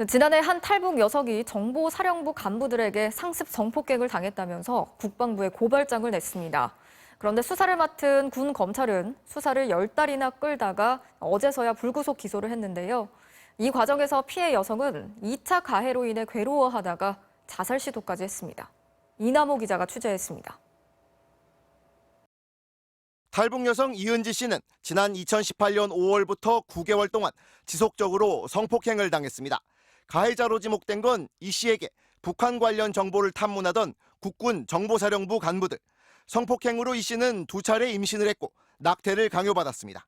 지난해 한 탈북 여성이 정보사령부 간부들에게 상습 성폭행을 당했다면서 국방부에 고발장을 냈습니다. 그런데 수사를 맡은 군 검찰은 수사를 10달이나 끌다가 어제서야 불구속 기소를 했는데요. 이 과정에서 피해 여성은 2차 가해로 인해 괴로워하다가 자살 시도까지 했습니다. 이남호 기자가 취재했습니다. 탈북 여성 이은지 씨는 지난 2018년 5월부터 9개월 동안 지속적으로 성폭행을 당했습니다. 가해자로 지목된 건 이 씨에게 북한 관련 정보를 탐문하던 국군 정보사령부 간부들. 성폭행으로 이 씨는 2차례 임신을 했고 낙태를 강요받았습니다.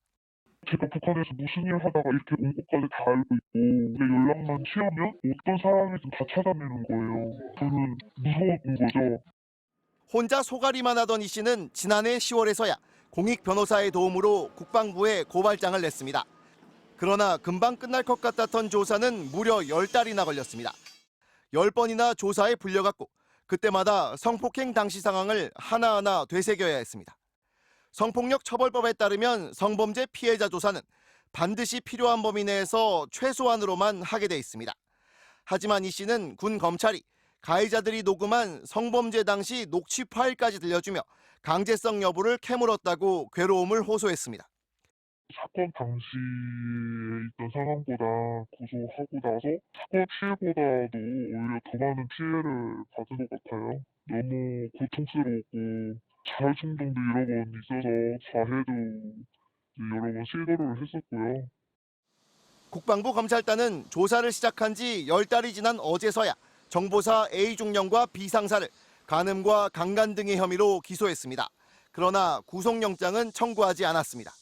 제가 북한에서 무슨 일 하다가 이렇게 온 것까지 다 알고 있고 내 연락만 취하면 어떤 사람이든 다 찾아내는 거예요. 저는 무서웠던 거죠. 혼자 소가리만 하던 이 씨는 지난해 10월에서야 공익 변호사의 도움으로 국방부에 고발장을 냈습니다. 그러나 금방 끝날 것 같았던 조사는 무려 10달이나 걸렸습니다. 10번이나 조사에 불려갔고 그때마다 성폭행 당시 상황을 하나하나 되새겨야 했습니다. 성폭력 처벌법에 따르면 성범죄 피해자 조사는 반드시 필요한 범위 내에서 최소한으로만 하게 돼 있습니다. 하지만 이 씨는 군 검찰이 가해자들이 녹음한 성범죄 당시 녹취 파일까지 들려주며 강제성 여부를 캐물었다고 괴로움을 호소했습니다. 사건 당시에 있던 상황보다 고소하고 나서 사건 피해보다도 오히려 더 많은 피해를 받은 것 같아요. 너무 고통스러웠고 자살 충동도 여러 번 있어서 자해도 여러 번 시도를 했었고요. 국방부 검찰단은 조사를 시작한 지 10달이 지난 어제서야 정보사 A중령과 B상사를 간음과 강간 등의 혐의로 기소했습니다. 그러나 구속영장은 청구하지 않았습니다.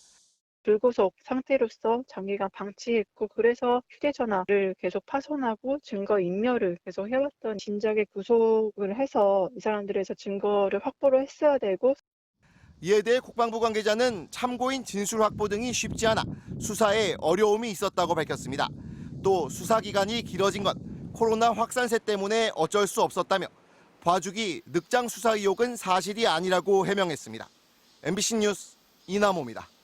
불구속 상태로서 장기간 방치했고 그래서 휴대전화를 계속 파손하고 증거 인멸을 계속 해왔던 진작에 구속을 해서 이 사람들에서 증거를 확보를 했어야 되고 이에 대해 국방부 관계자는 참고인 진술 확보 등이 쉽지 않아 수사에 어려움이 있었다고 밝혔습니다. 또 수사 기간이 길어진 건 코로나 확산세 때문에 어쩔 수 없었다며 봐주기 늑장 수사 의혹은 사실이 아니라고 해명했습니다. MBC 뉴스 이남호입니다.